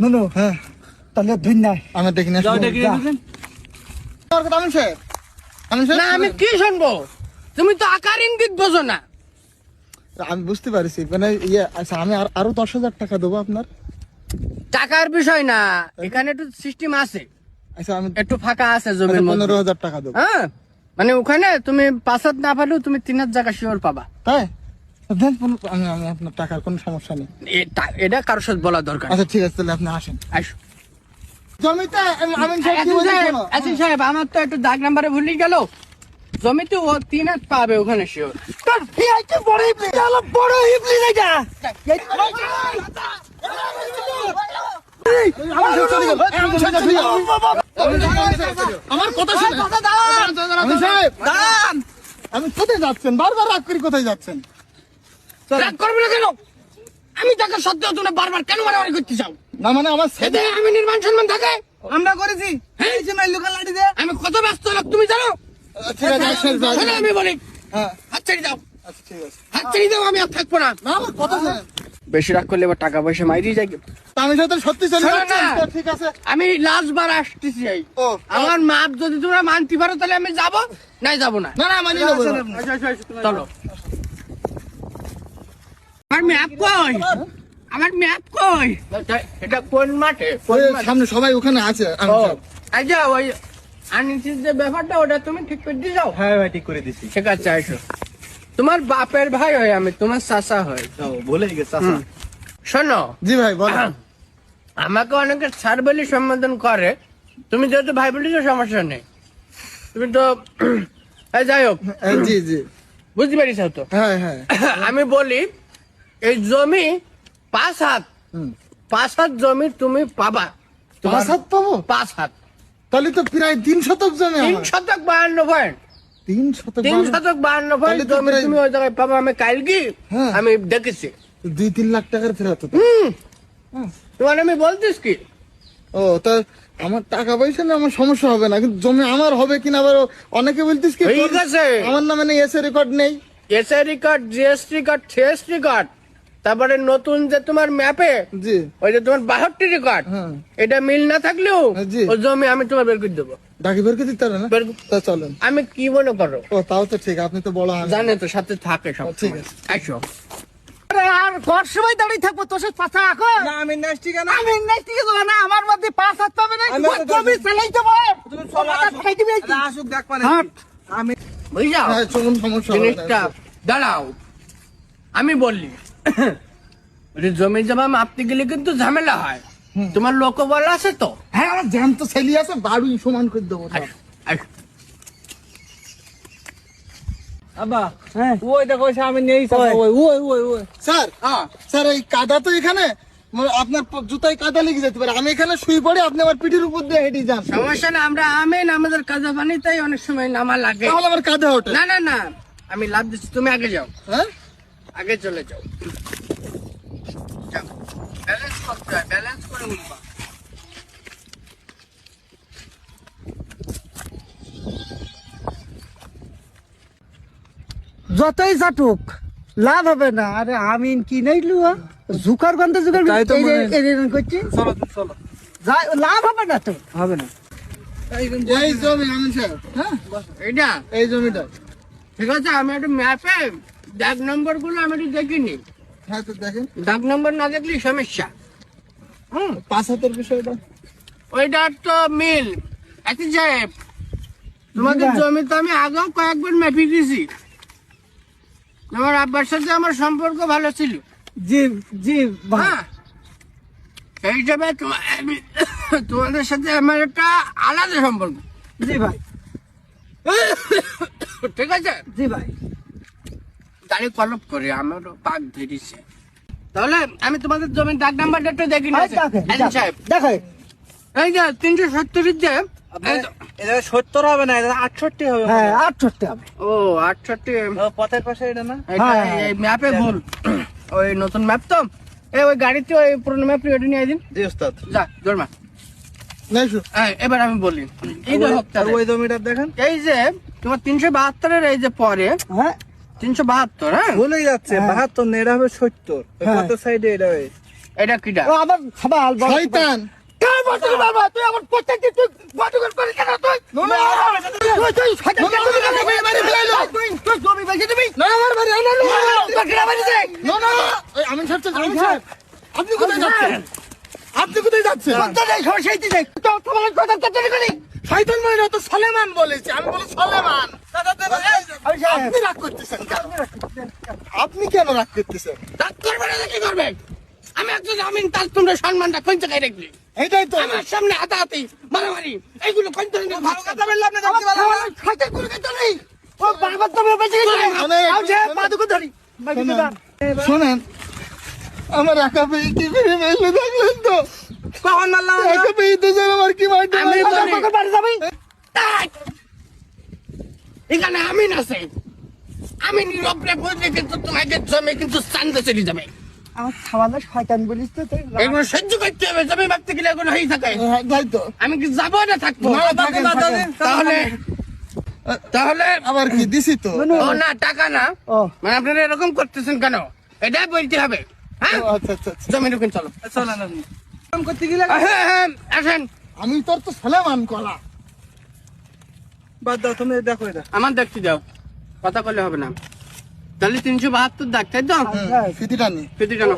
নুনু হ্যাঁ তাহলে ধুই নাই আমি দেখি না আমি কি শুনবো? তুমি তো আকার ইঙ্গিত বোঝো না। আমি বুঝতে পারছি মানে ইয়ে আচ্ছা আমি আরো 10,000 টাকা দেবো আপনার। টাকার বিষয় না, এখানে একটু সিস্টেম আছে, আচ্ছা আমি একটু ফাঁকা আছে জমির মধ্যে। 15,000 টাকা দেবো। হ্যাঁ মানে ওখানে তুমি 5 হাত না পারলেও তুমি 3 হাত জায়গা শিওর পাবা। তাই দেন আমি আমি আপনার টাকার কোনো সমস্যা নেই। এটা কারোর সাথে বলা দরকার। আচ্ছা ঠিক আছে তাহলে আপনি আসেন। আসো। জমিতে আমিন সাহেব কি বলছেন শোনো। আসিফ সাহেব, আমার তো একটু দাগ নাম্বারে ভুলে গেল। জমিতে ও 3 হাত পাবে ওখানে শিওর। তোর ফিয়াইতে বড় ইবলি হলো, বড় ইবলি এটা আমার কথা শুনে আমিন সাহেব আমি কোথায় যাচ্ছেন? বারবার রাগ করে কোথায় যাচ্ছেন? রাগ করবে না কেন? আমি টাকা সত্ত্বেও তুমি বারবার কেন মারামারি করতে চাও? না মানে আমার এতে আমি নির্মাণ সম্মান থাকে। আমরা করেছি এই যে মাইল লোকাল লাড়ি দে আমি কত ব্যস্ত লোক তুমি জানো? ঠিক আছে আসেন শোনো, আমি বলি হ্যাঁ হাত ছেড়ে দাও, আচ্ছা ঠিক আছে। হাত ছেড়ে দাও, আমি আর থাকবো না। না আমার কথা শুনেন। বেশি রাগ করলে এবার টাকা পয়সা মাইরি যাই। আমি সাথে সত্যি চলে শোনো যাচ্ছেন না। তো ঠিক আছে। আমি লাস্ট বার আসতেছি। ও আমার মাপ যদি তোমরা মানতে পারো তাহলে আমি যাবো, নাই যাবো না। না না মানি নেবো না। চলো। আমার ম্যাপ কই? আমার ম্যাপ কই? এটা কোন মাঠে? ওই সামনে সবাই ওখানে আছে ও, আমিন সাহেব। আচ্ছা ওই আনিসির যে ব্যাপারটা ওটা তুমি ঠিক করে দিয়ে যাও। হ্যাঁ ভাই ঠিক করে দিছি ঠিক আছে আসো। তোমার বাপের ভাই হয়, আমি তোমার চাচা হয়। ভুলে গেছে শোনো, জি ভাই বলেন। আমাকে অনেকে স্যার বলে সম্বোধন করে, তুমি যেহেতু ভাই বলেছো সমস্যা নেই। তুমি তো এই যাই হোক, জি জি বুঝতে পারিস তো। হ্যাঁ হ্যাঁ আমি বলি এই জমি 5 হাত, হুম। 5 হাত জমি তুমি পাবা। 5 হাত পাবো? 5 হাত, তাহলে তো প্রায় 3 শতক জমি 3 আমার। শতক 52 পয়েন্ট, 3 শতক 3 শতক 52 পয়েন্ট তাহলে তো জমি প্রায়- তুমি ওই জায়গায় পাবা। আমি কালকে হ্যাঁ। আমি দেখেছি। 2-3 লাখ টাকার ফেরত হতো। তোমার আমি বলতিস কি, ও তা আমার টাকা পয়সা না আমার সমস্যা হবে না, কিন্তু জমি আমার হবে কিনা আবার অনেকে বলতিস কি ঠিক আছে। আমার নামে নেই, এসে রেকর্ড নেই। SI record, GST record, CS record, তারপরে নতুন যে তোমার ম্যাপে জি ওই যে তোমার 62 রেকর্ড, হ্যাঁ এটা মিল না থাকলেও জি। ওই জমি আমি তোমার বের করে দেবো। ডাকি বের করে দিতে পারে না? বের- তা চলেন। আমি কি মনে করো, ও তাও তো ঠিক, আপনি তো বড় আছেন। জানে তো সাথে থাকে সব। ঠিক আছে। আসো। আর ঘর সময় দাঁড়িয়ে থাকবো তোর সাথে পাছা এখন না আমি নেক্সট ঠিক আমি নাই ঠিক আছে না আমার মধ্যে 5 হাত পাবে না আমি তো জমি চালাইতে বল তুমি চলো খাই দিবি আসুক দেখ মানে হাট। আমি বুঝলাম হ্যাঁ চলুন, সমস্যা হবে না। জিনিসটা। দাঁড়াও, আমি বললি ওই জমি জমা মাপতে গেলে কিন্তু ঝামেলা হয়। তোমার লোক বলা আছে তো। হ্যাঁ আমার জ্যাম তো ছেলি আছে, বাড়ি সমান করে দেবো সব। আসো, আসো। আব্বা হ্যাঁ ওই দেখো ওই আমি নেই ওই ওই ওই ওই স্যার হ্যাঁ, স্যার এই কাদা তো এখানে মানে আপনার জুতায় কাদা লেগে যেতে পারে, আমি এখানে শুয়ে পড়ে আপনি আমার পিঠের উপর দিয়ে হেঁটে যান, সমস্যা না, আমরা আমেন, আমাদের কাজা পানি তাই অনেক সময় নামা লাগে। তাহলে আমার কাঁধে ওঠে। না না না, আমি লাভ দিচ্ছি, তুমি আগে যাও, হ্যাঁ আগে চলে যাও। যাও, ব্যালেন্স করতে হয়, ব্যালেন্স করে উঠবা। যতই জাটুক লাভ হবে না। আরে আমিন কি নাই লুয়া ঝুকার গন্ধে ঝুকার তাই তো মনে হয়। করছি চলো চলো লাভ হবে না তো। হবে না এই জমি আমিন সাহেব, হ্যাঁ এইটা এই জমিটা। ঠিক আছে, আমি একটু ম্যাপে দাগ নম্বর গুলো আমি একটু দেখিনি। হ্যাঁ তো দেখেন দাগ নম্বর না দেখলে সমস্যা। 5 হাতের বিষয়টা। ওইটা তো মিল। আচ্ছা সাহেব, তোমাদের জমি তো আমি আগেও কয়েকবার মেপে দিয়েছি। তোমার আব্বার সাথে আমার সম্পর্ক ভালো ছিল। জি জি ভাই হ্যাঁ, সেই হিসাবে তোমাদের সাথে আমার একটা আলাদা সম্পর্ক। জি ভাই ঠিক আছে, জি ভাই দাঁড়িয়ে কলপ করে আমারও পাক ধরেছে। তাহলে আমি তোমাদের জমির দাগ নাম্বারটা একটু দেখি না সাহেব। দেখে এই যে 370 যে এই তো- এটা 70 হবে না, এটা 68 হবে হ্যাঁ 68 হবে ও 68 ও, পথের পাশে এটা না এটা হ্যাঁ, এই ম্যাপে ভুল। ওই নতুন ম্যাপ তো, এই ওই গাড়িতে ওই পুরনো ম্যাপ রেডি নিয়ে দিন। জি ওস্তাদ যা জোরমা। নাই শু এবার আমি বলি, এই যে হোক আর তাহলে। ওই জমিটা দেখেন এই যে তোমার 372 এই যে পরে হ্যাঁ 372, হ্যাঁ ভুলেই যাচ্ছে হ্যাঁ। 72 না, এটা হবে 70 হ্যাঁ। কত সাইডে এটা হবে এটা কিটা ও আমার সবাল বড় শয়তান কার বলছিস বাবা তুই আমার প্রত্যেকদিন তুই বটুকল করিস কেন তুই তুই শয়তান কেন তুই জমি বেচে দিবি না আমার বাড়ি না তোর গ্রামে যাই না এই আমিন সাহেব আপনি কোথায় যাচ্ছেন আপনি কোথায় যাচ্ছেন তো যাই সমস্যা হইতে যাই তো তোমার কথা করতে করি শয়তান মানে না তো সলেমান বলেছে আমি বলি সলেমান আমি সাহেব আপনি রাগ করতেছেন কেন? আপনি কেন রাগ করতেছেন রাগ করবে না তো কি করবে আমি একজন আমিন তার তোমরা সম্মানটা কোন জায়গায় রাখলি এইটাই তো আমার সামনে হাতাহাতি মারামারি এইগুলো কোন জায়গায় ভালো কথা বললে আপনি দেখতে পারবেন না শয়তান করে কে চলি ও বাবা তুমি বেঁচে গেছে আমি সাহেব পাদুকে ধরি শোনেন আমার একা পেয়ে কি করে মেলে দেখলেন তো কখন মারলাম একা পেয়ে দুজন আমার কি মারতে আমি পারবে? বলি- বাড়ি যাবি তাই। এখানে আমিন আছে আমি নীরবরে বললে কিন্তু তোমাকে জমে কিন্তু চান্দে চলে যাবে আমার খাওয়ালে শয়তান বলিস তো তুই এগুলো সহ্য করতে হবে জমি ভাবতে গেলে এগুলো হয়ে থাকে হ্যাঁ, তাই তো আমি কি যাবো না থাকবো না, থাকেন, থাকেন। তাহলে তাহলে আবার কি দিছি তো ও না টাকা না ও মানে আপনারা এরকম করতেছেন কেন এটাই বলতে হবে হ্যাঁ ও, আচ্ছা আচ্ছা আচ্ছা। জমি ঢুকেন চলো চলেন আপনি কাম করতে গেলে হ্যাঁ হ্যাঁ আসেন আমি তোর তো সলেমান কলা বাদ দাও তুমি দেখো এটা আমার দেখতে যাও কথা বললে হবে না তাহলে 372 দাগ তাই তো ফিতিটা নি ফিতি জানো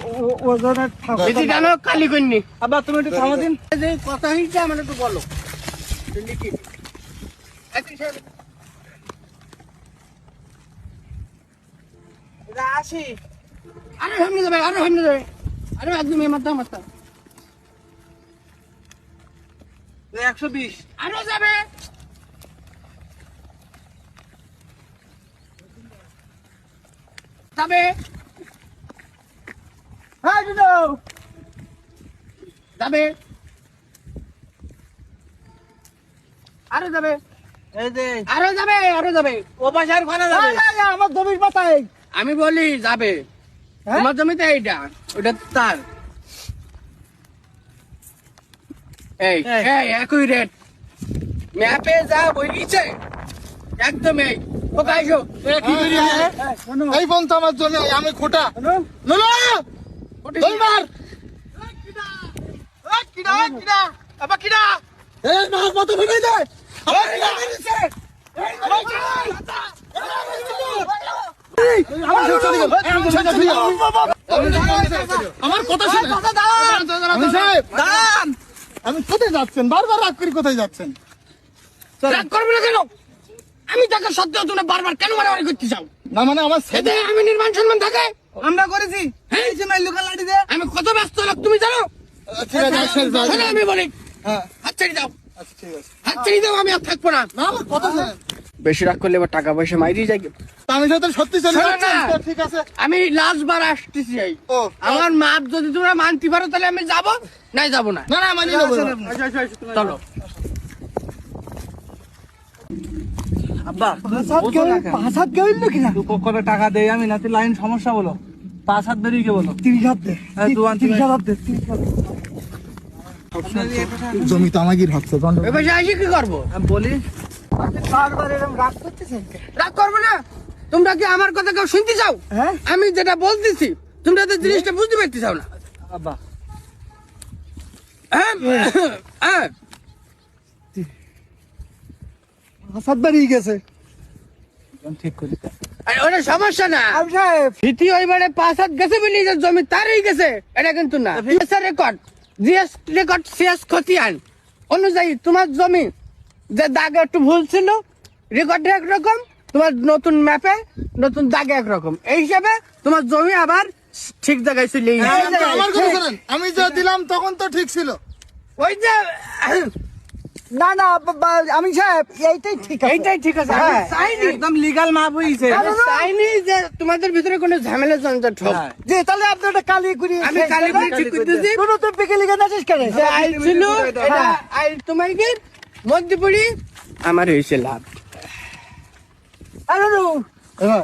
ওজনের ঠাকুর ফিতি জানো কালি কইনি আবার তুমি একটু থামা দিন যে কথা হইছে আমার একটু বলো লিখি আসি আরে সামনে যাবে আরে সামনে যাবে আরে একদম এই মাথা মাথা 120 আরো যাবে যাবে হ্যাঁ দিদো যাবে আরো যাবে এই যে আরো যাবে আরো যাবে ও পাশে আর খানা যাবে আমার জমির পাতায় আমি বলি যাবে হ্যাঁ? তোমার জমিতে এইটা ওটা তার এই এই। এই একই রেট ম্যাপে যা বইছে একদম এই ও গাইছো কি করি আমি? এই ফোন তো আমার জন্য আমি খোটা নোলা দই মার কিডা কিডা আবার কিডা এই মাছ মতো ঢুকে যায় আমার কথা শুনে আমিন সাহেব দাঁড়ান আমি কোথায় যাচ্ছেন বারবার রাগ করে কোথায় যাচ্ছেন রাগ করবে না কেন আমি তাকে সত্ত্বেও তুমি বারবার কেন মারামারি করতে চাও না মানে আমার এতে আমি নির্মাণ সম্মান থাকে আমরা করেছি এই যে মাইল লোকাল লাঠি দে আমি কত ব্যস্ত লোক তুমি জানো ঠিক আছে আসেন, যাই। শোনো, আমি বলি হ্যাঁ হাত ছেড়ে দাও আচ্ছা ঠিক আছে হাত ছেড়ে দাও আমি আর থাকবো না না আমার কথা শুনেন বেশি রাগ করলে এবার টাকা পয়সা মাইরি যাই তা আমি সাথে সত্যি চলে শোনো যাচ্ছেন না। তো ঠিক আছে আমি লাস্ট বার আসতেছি এই। ও আমার মাপ যদি তোমরা মানতে পারো তাহলে আমি যাবো নাই যাবো না না না মানি নেবো চলো আব্বা পাঁচ হাত গেল কিনা তুই কত টাকা দেই আমি না তুই লাইন সমস্যা বলো 5 হাত বেরিয়ে কে বলো 30 হাত দে হ্যাঁ, দু আনতে 30 হাত দে 30 হাত জমি তো আমাকে ভাবছে এ পয়সা আসি কি করবো আমি বলি বারবার এরকম রাগ করতেছেন কেন? রাগ করবো না তোমরা কি আমার কথা কেউ শুনতে চাও হ্যাঁ আমি যেটা বলতেছি তোমরা তো জিনিসটা বুঝতে পারতে চাও না আব্বা হ্যাঁ হ্যাঁ পাঁচ হাত বেরিয়ে গেছে ঠিক করি আরে ওটা সমস্যা না আমি সাহেব ভীতি ওইবারে 5 হাত গেছে বলি যে জমি তারই গেছে এটা কিন্তু না রেকর্ড জিএস রেকর্ড শেষ খতিয়ান অনুযায়ী তোমার জমি যে দাগে একটু ভুল ছিল রেকর্ডে একরকম তোমার নতুন ম্যাপে নতুন দাগে একরকম এই হিসাবে তোমার জমি আবার ঠিক জায়গায় চলে গেছে। আমার কথা শুনেন আমি যা দিলাম তখন তো ঠিক ছিল ওই যে না না আমি সাহেব এইটাই ঠিক আছে এইটাই ঠিক আছে হ্যাঁ। আমি চাইনি একদম লিগ্যাল মাপ হইছে আমি চাইনি যে তোমাদের ভিতরে কোনো ঝামেলা জঞ্জাট হোক হ্যাঁ। যে তাহলে আপনি ওটা কালি করি আমি কালি করে ঠিক করতেছি কোনো তো পেকে লিখে নাচিস কেন যে আইল ছিল এটা আইল তোমাকে মধ্যে পড়ি আমার হয়েছে লাভ আরে নো এবার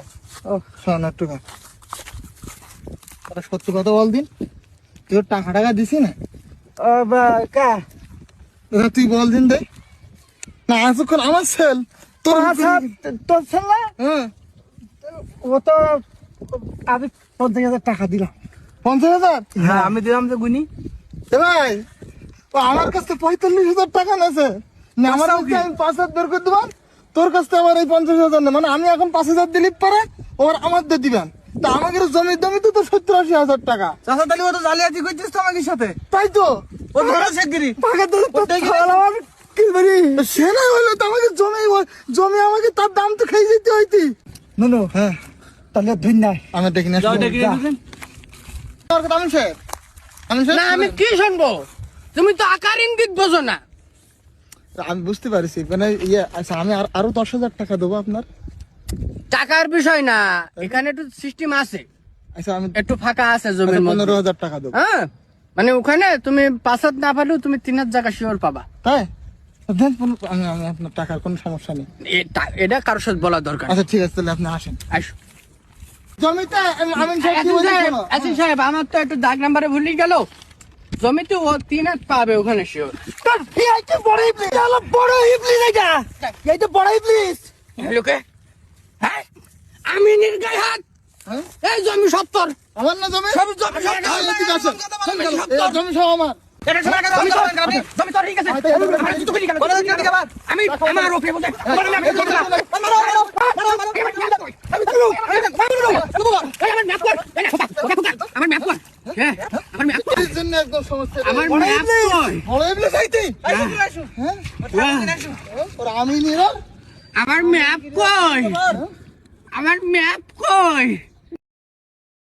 শোন একটু খা। একটা সত্যি কথা বল দিন তুই ওর টাকা দিছি না কা এবার তুই বল দিন দে না এতক্ষণ আমার সেল তোর পাঁচ হাত তোর ছেলে হ্যাঁ ও তো আমি 50,000 টাকা দিলাম 50,000? হ্যাঁ আমি দিলাম যে গুনি এ ভাই, ও আমার কাছে 45,000 টাকা নেছে না, আমার তাও কাছে কি? আমি 5,000 বের করে দিবান, তোর কাছ থেকে আবার এই 50,000 না, মানে আমি এখন 5,000 দিলে পারে ওর আমার দিয়ে দিবেন। তা আমাকে জমির দামই তো 70-80,000 টাকা। চাচা তাহলে ও তো জালিয়াতি করছিস তো আমাকে সাথে তাই তো ও ধরো শেখগিরি টাকা তো কি বলি সে না হলো তো আমাকে জমি আমাকে তার দাম তো খেয়ে যেতে হইতি। নুনু হ্যাঁ তাহলে ধুই নাই আমি দেখি না যাও ডেকে দিয়েছেন আমি সাহেব, আমি সাহেব, না আমি কি শুনবো? তুমি তো আকার ইঙ্গিত বোঝো না। আমি বুঝতে পারছি, মানে আচ্ছা আমি আরো 10,000 টাকা দেবো আপনার। টাকার বিষয় না, এখানে একটু সিস্টেম আছে, আচ্ছা আমি একটু ফাঁকা আছে জমির মধ্যে। 15,000 টাকা দেবো। হ্যাঁ মানে ওখানে তুমি 5,000 না পারলেও তুমি 3,000 জায়গা শিওর পাবা। তাই দেন আমি আমি আপনার টাকার কোনো সমস্যা নেই। এটা কারোর সাথে বলা দরকার নেই। আচ্ছা ঠিক আছে, তাহলে আপনি আসেন আসো। জমিতে। আমি সাহেব কি আসিফ বলছি সাহেব, শোনো। আসিফ সাহেব, আমার তো একটু দাগ নাম্বারে ভুলে গেল। জমিতে ও 3,000 পাবে ওখানে শিওর। তোর এইটা বড় ইবলিস, আলো বড় ইবলিস এটা। এইটা বড় ইবলিস। লোকে হ্যাঁ আমি নির্গায় হাত। হ্যাঁ? এই জমি 70, আমার না জমি? সব জমি হ্যাঁ, এদিকে আসেন। 70। এই জমি সব আমার। জমি তো ঠিক আছে। আমার জুতো খুলে গেল। আমি আমার ওপরে বলতে আমি জমি না। আমার ম্যাপ কর। হ্যাঁ আমার ম্যাপ কর। এই জন্য একদম সমস্যা নেই। আমার ম্যাপ কর। বড় ইবলিস আইতি। হ্যাঁ? ওরা আমি নিলাম। আমার ম্যাপ কই? আমার ম্যাপ কই?